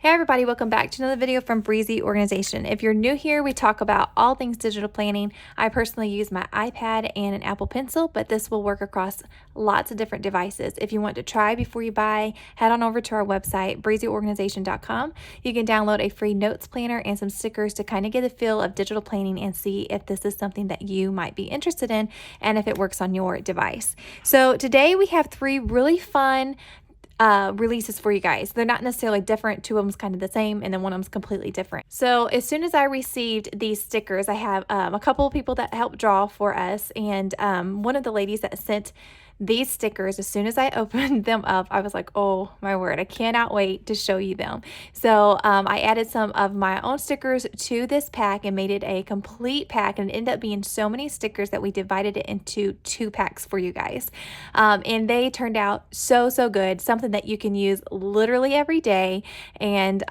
Hey everybody, welcome back to another video from Breezyorganization. If you're new here, we talk about all things digital planning. I personally use my iPad and an Apple Pencil, but this will work across lots of different devices. If you want to try before you buy, head on over to our website, breezyorganization.com. You can download a free notes planner and some stickers to kind of get a feel of digital planning and see if this is something that you might be interested in and if it works on your device. So today we have three really fun releases for you guys. They're not necessarily different. Two of them's kind of the same, and then one of them's completely different. So as soon as I received these stickers, I have a couple of people that helped draw for us, and one of the ladies that sent these stickers, as soon as I opened them up, I was like, oh my word, I cannot wait to show you them. So I added some of my own stickers to this pack and made it a complete pack, and it ended up being so many stickers that we divided it into 2 packs for you guys. And they turned out so good, something that you can use literally every day, and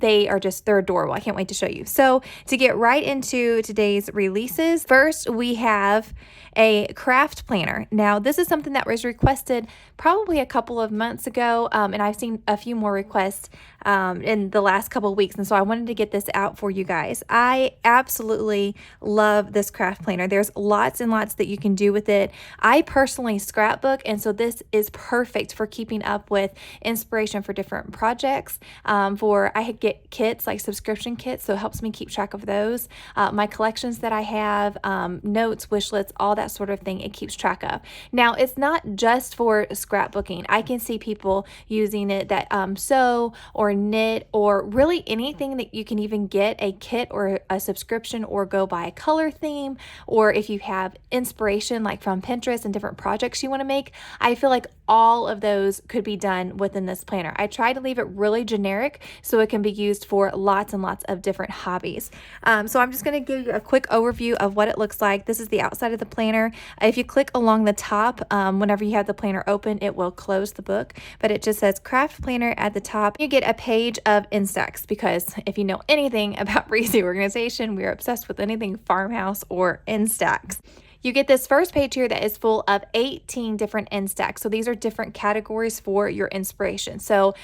they're adorable. I can't wait to show you. So to get right into today's releases, first we have a craft planner. Now this is something that was requested probably a couple of months ago, and I've seen a few more requests in the last couple of weeks, and so I wanted to get this out for you guys. I absolutely love this craft planner. There's lots and lots that you can do with it. I personally scrapbook, and so this is perfect for keeping up with inspiration for different projects. I get kits, like subscription kits, so it helps me keep track of those. My collections that I have, notes, wish lists, all that sort of thing, it keeps track of. Now, it's not just for scrapbooking. I can see people using it that sew or knit, or really anything that you can even get a kit or a subscription, or go by a color theme, or if you have inspiration like from Pinterest and different projects you want to make. I feel like all of those could be done within this planner. I try to leave it really generic so it can be used for lots and lots of different hobbies. So I'm just going to give you a quick overview of what it looks like. This is the outside of the planner. If you click along the top, whenever you have the planner open, it will close the book, but it just says craft planner at the top. You get a page of Instax, because if you know anything about Breezyorganization, we're obsessed with anything farmhouse or Instax. You get this first page here that is full of 18 different Instax. So these are different categories for your inspiration. So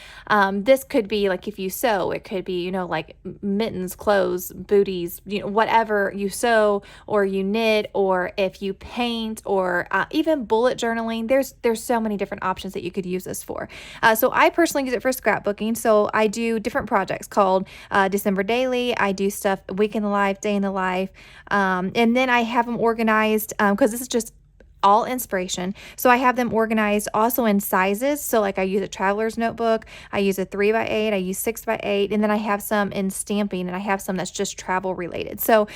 this could be like if you sew, it could be, like mittens, clothes, booties, whatever you sew or you knit, or if you paint, or even bullet journaling. There's so many different options that you could use this for. So I personally use it for scrapbooking. So I do different projects called December Daily. I do stuff week in the life, day in the life, and then I have them organized because this is just all inspiration. So I have them organized also in sizes. So like I use a traveler's notebook, I use a 3x8, I use 6x8, and then I have some in stamping, and I have some that's just travel related. So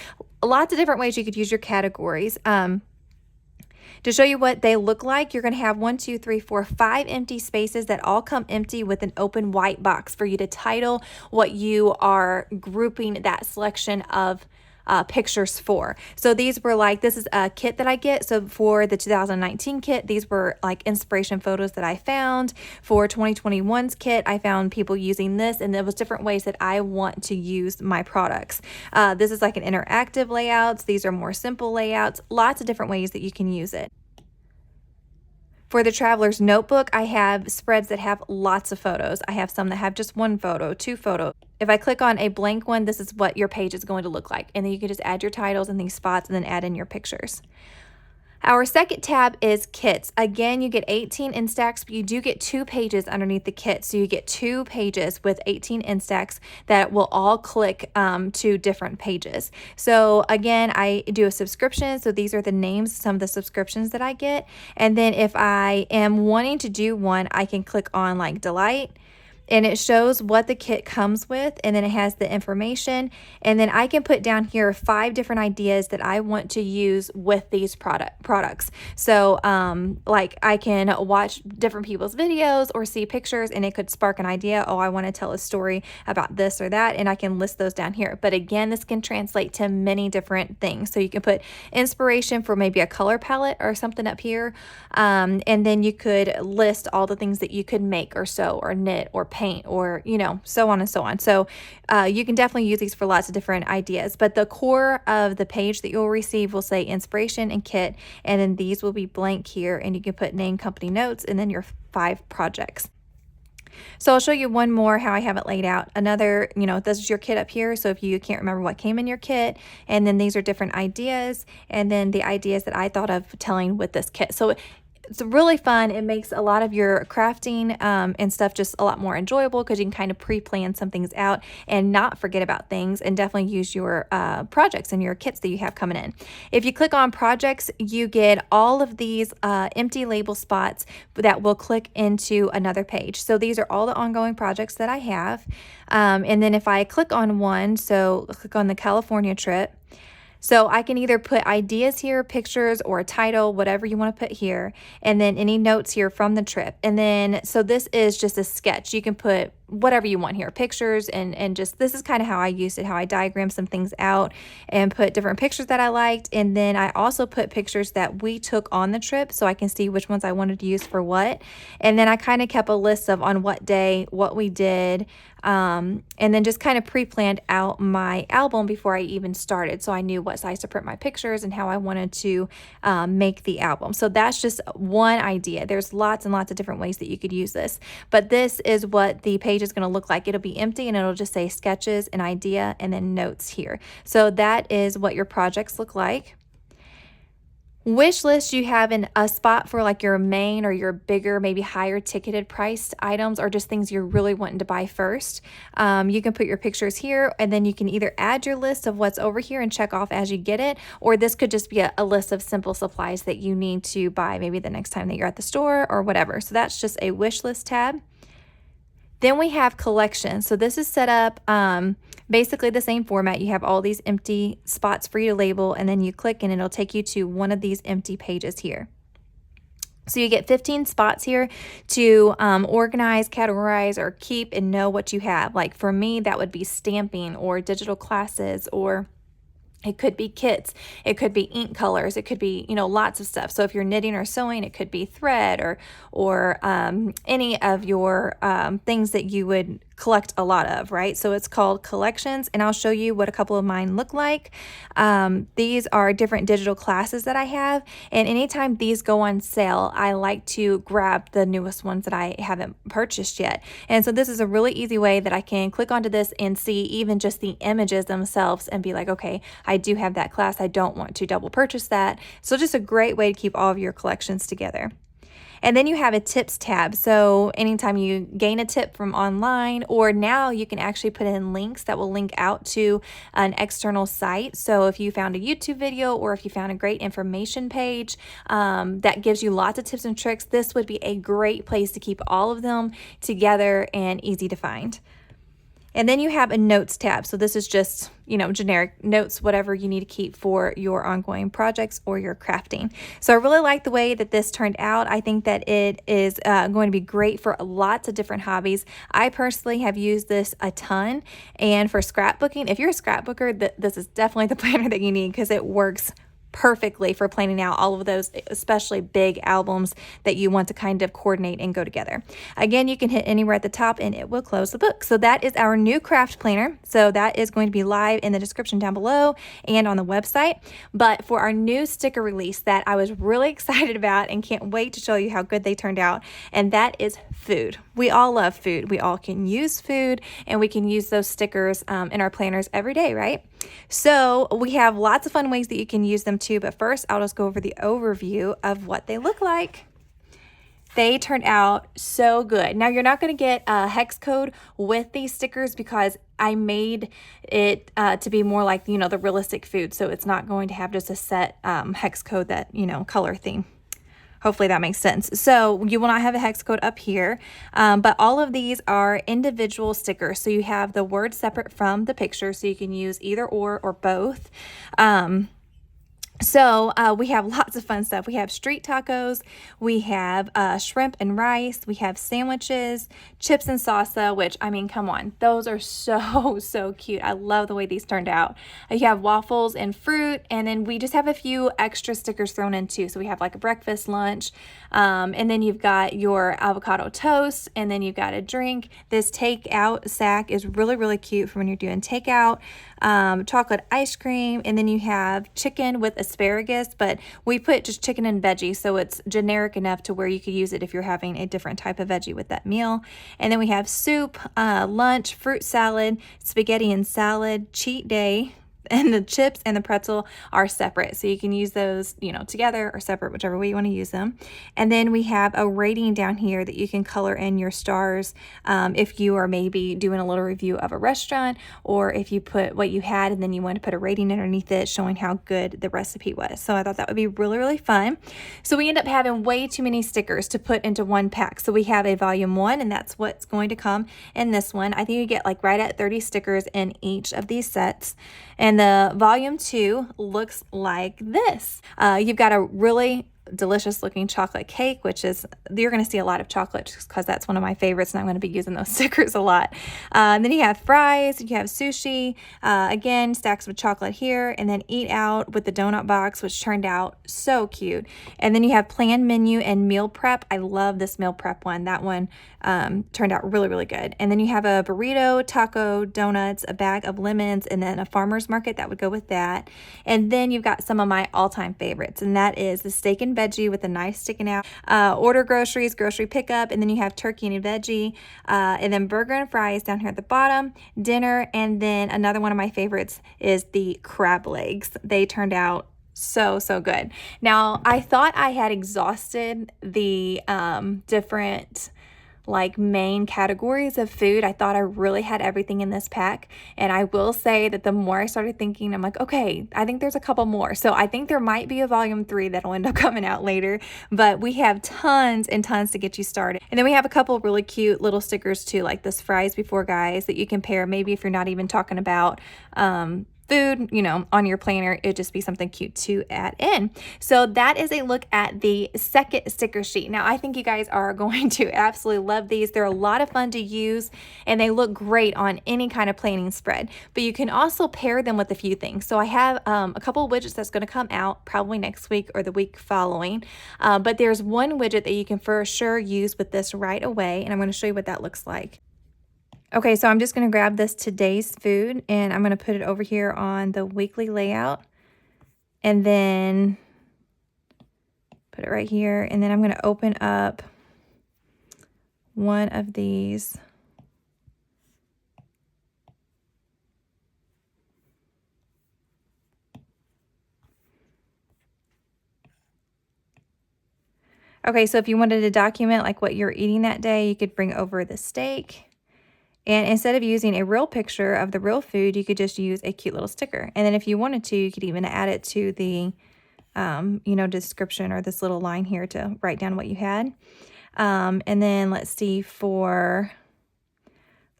lots of different ways you could use your categories. To show you what they look like, you're going to have 5 empty spaces that all come empty with an open white box for you to title what you are grouping that selection of pictures for. So these were like, this is a kit that I get. So for the 2019 kit, these were like inspiration photos that I found. For 2021's kit, I found people using this, and there was different ways that I want to use my products. This is like an interactive layouts. These are more simple layouts. Lots of different ways that you can use it. For the traveler's notebook, I have spreads that have lots of photos. I have some that have just 1 photo, 2 photos. If I click on a blank one, this is what your page is going to look like. And then you can just add your titles in these spots and then add in your pictures. Our second tab is kits. Again, you get 18 Instax, but you do get 2 pages underneath the kit. So you get 2 pages with 18 Instax that will all click to different pages. So again, I do a subscription. So these are the names of some of the subscriptions that I get. And then if I am wanting to do one, I can click on like Delight, and it shows what the kit comes with, and then it has the information, and then I can put down here 5 different ideas that I want to use with these products. So like I can watch different people's videos or see pictures, and it could spark an idea. Oh, I want to tell a story about this or that, and I can list those down here. But again, this can translate to many different things. So you can put inspiration for maybe a color palette or something up here, and then you could list all the things that you could make or sew or knit or paint, or so on and so on. So you can definitely use these for lots of different ideas, but the core of the page that you'll receive will say inspiration and kit, and then these will be blank here, and you can put name, company, notes, and then your 5 projects. So I'll show you one more how I have it laid out. Another, this is your kit up here. So if you can't remember what came in your kit, and then these are different ideas, and then the ideas that I thought of telling with this kit. So it's really fun. It makes a lot of your crafting and stuff just a lot more enjoyable because you can kind of pre-plan some things out and not forget about things, and definitely use your projects and your kits that you have coming in. If you click on projects, you get all of these empty label spots that will click into another page. So these are all the ongoing projects that I have. And then if I click on one, so click on the California trip, so I can either put ideas here, pictures, or a title, whatever you want to put here, and then any notes here from the trip. And then, so this is just a sketch. You can put whatever you want here, pictures, and just, this is kind of how I used it, how I diagrammed some things out and put different pictures that I liked. And then I also put pictures that we took on the trip so I can see which ones I wanted to use for what. And then I kind of kept a list of on what day, what we did, and then just kind of pre-planned out my album before I even started. So I knew what size to print my pictures and how I wanted to make the album. So that's just one idea. There's lots and lots of different ways that you could use this, but this is what the page is going to look like. It'll be empty and it'll just say sketches, an idea, and then notes here. So that is what your projects look like. Wish list, you have a spot for like your main or your bigger, maybe higher ticketed priced items, or just things you're really wanting to buy first. You can put your pictures here, and then you can either add your list of what's over here and check off as you get it, or this could just be a list of simple supplies that you need to buy maybe the next time that you're at the store or whatever. So that's just a wish list tab. Then we have collections. So this is set up basically the same format. You have all these empty spots for you to label, and then you click and it'll take you to one of these empty pages here. So you get 15 spots here to organize, categorize, or keep and know what you have. Like for me, that would be stamping or digital classes, or it could be kits, it could be ink colors, it could be, lots of stuff. So if you're knitting or sewing, it could be thread or any of your things that you would collect a lot of, right? So it's called collections, and I'll show you what a couple of mine look like. These are different digital classes that I have, and anytime these go on sale, I like to grab the newest ones that I haven't purchased yet. And so this is a really easy way that I can click onto this and see even just the images themselves and be like, okay, I do have that class. I don't want to double purchase that. So just a great way to keep all of your collections together. And then you have a tips tab. So anytime you gain a tip from online, or now you can actually put in links that will link out to an external site. So if you found a YouTube video, or if you found a great information page that gives you lots of tips and tricks, this would be a great place to keep all of them together and easy to find. And then you have a notes tab. So this is just, generic notes, whatever you need to keep for your ongoing projects or your crafting. So I really like the way that this turned out. I think that it is going to be great for lots of different hobbies. I personally have used this a ton. And for scrapbooking, if you're a scrapbooker, this is definitely the planner that you need, because it works perfectly for planning out all of those, especially big albums that you want to kind of coordinate and go together. Again, you can hit anywhere at the top and it will close the book. So that is our new craft planner. So that is going to be live in the description down below and on the website. But for our new sticker release that I was really excited about and can't wait to show you how good they turned out, and that is food. We all love food. We all can use food, and we can use those stickers in our planners every day, right? So we have lots of fun ways that you can use them too, but first I'll just go over the overview of what they look like. They turned out so good. Now you're not going to get a hex code with these stickers because I made it to be more like, the realistic food. So it's not going to have just a set hex code that, color theme. Hopefully that makes sense. So you will not have a hex code up here, but all of these are individual stickers. So you have the word separate from the picture, so you can use either or both. So we have lots of fun stuff. We have street tacos, we have shrimp and rice, we have sandwiches, chips and salsa, which, I mean, come on, those are so cute. I love the way these turned out. You have waffles and fruit, and then we just have a few extra stickers thrown in too. So we have like a breakfast, lunch, and then you've got your avocado toast, and then you've got a drink. This takeout sack is really cute for when you're doing takeout. Chocolate ice cream, and then you have chicken with a asparagus, but we put just chicken and veggie, so it's generic enough to where you could use it if you're having a different type of veggie with that meal. And then we have soup, lunch, fruit salad, spaghetti and salad, cheat day, and the chips and the pretzel are separate. So you can use those, you know, together or separate, whichever way you want to use them. And then we have a rating down here that you can color in your stars if you are maybe doing a little review of a restaurant, or if you put what you had and then you want to put a rating underneath it showing how good the recipe was. So I thought that would be really, really fun. So we end up having way too many stickers to put into one pack. So we have a volume 1, and that's what's going to come in this one. I think you get like right at 30 stickers in each of these sets. And the volume 2 looks like this. You've got a really delicious looking chocolate cake, which is, you're going to see a lot of chocolate because that's one of my favorites, and I'm going to be using those stickers a lot. And then you have fries, you have sushi, again, stacks of chocolate here, and then eat out with the donut box, which turned out so cute. And then you have plan menu and meal prep. I love this meal prep one. That one turned out really, really good. And then you have a burrito, taco, donuts, a bag of lemons, and then a farmer's market that would go with that. And then you've got some of my all-time favorites, and that is the steak and veggie with a knife sticking out, order groceries, grocery pickup, and then you have turkey and veggie, and then burger and fries down here at the bottom, dinner, and then another one of my favorites is the crab legs. They turned out so good. Now, I thought I had exhausted the different like main categories of food. I thought I really had everything in this pack, and I will say that the more I started thinking, I'm like, okay, I think there's a couple more. So I think there might be a volume 3 that'll end up coming out later, but we have tons and tons to get you started. And then we have a couple really cute little stickers too, like this fries before guys that you can pair, maybe if you're not even talking about food, you know, on your planner, it'd just be something cute to add in. So that is a look at the second sticker sheet. Now, I think you guys are going to absolutely love these. They're a lot of fun to use, and they look great on any kind of planning spread, but you can also pair them with a few things. So I have a couple of widgets that's going to come out probably next week or the week following, but there's one widget that you can for sure use with this right away, and I'm going to show you what that looks like. Okay, so I'm just going to grab this today's food, and I'm going to put it over here on the weekly layout, and then put it right here, and then I'm going to open up one of these. Okay, so if you wanted to document like what you're eating that day, you could bring over the steak. And instead of using a real picture of the real food, you could just use a cute little sticker. And then if you wanted to, you could even add it to the, you know, description or this little line here to write down what you had. And then let's see, for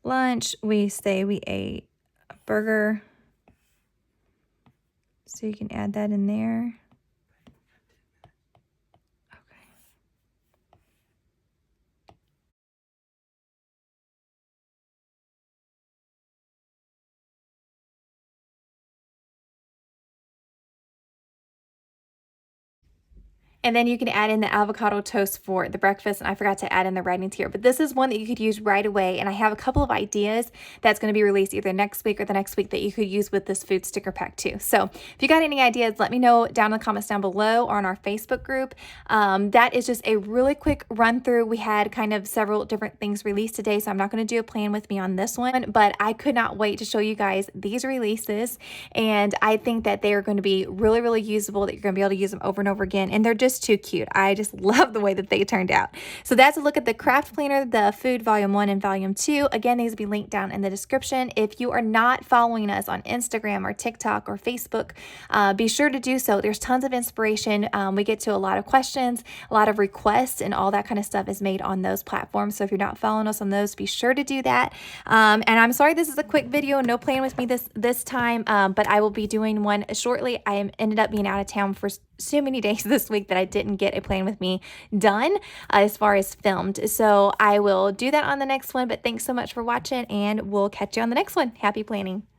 lunch, we say we ate a burger. So you can add that in there. And then you can add in the avocado toast for the breakfast, and I forgot to add in the writings here, but this is one that you could use right away, and I have a couple of ideas that's going to be released either next week or the next week that you could use with this food sticker pack too. So if you got any ideas, let me know down in the comments down below or on our Facebook group. That is just a really quick run through. We had kind of several different things released today, so I'm not going to do a plan with me on this one, but I could not wait to show you guys these releases, and I think that they are going to be really, really usable, that you're going to be able to use them over and over again, and they're just too cute. I just love the way that they turned out. So that's a look at the craft planner, the food volume 1 and volume 2. Again, these will be linked down in the description. If you are not following us on Instagram or TikTok or Facebook, be sure to do so. There's tons of inspiration. We get to a lot of questions, a lot of requests, and all that kind of stuff is made on those platforms. So if you're not following us on those, be sure to do that. And I'm sorry this is a quick video, no plan with me this time, but I will be doing one shortly. I ended up being out of town for so many days this week that I didn't get a plan with me done as far as filmed. So I will do that on the next one, but thanks so much for watching, and we'll catch you on the next one. Happy planning.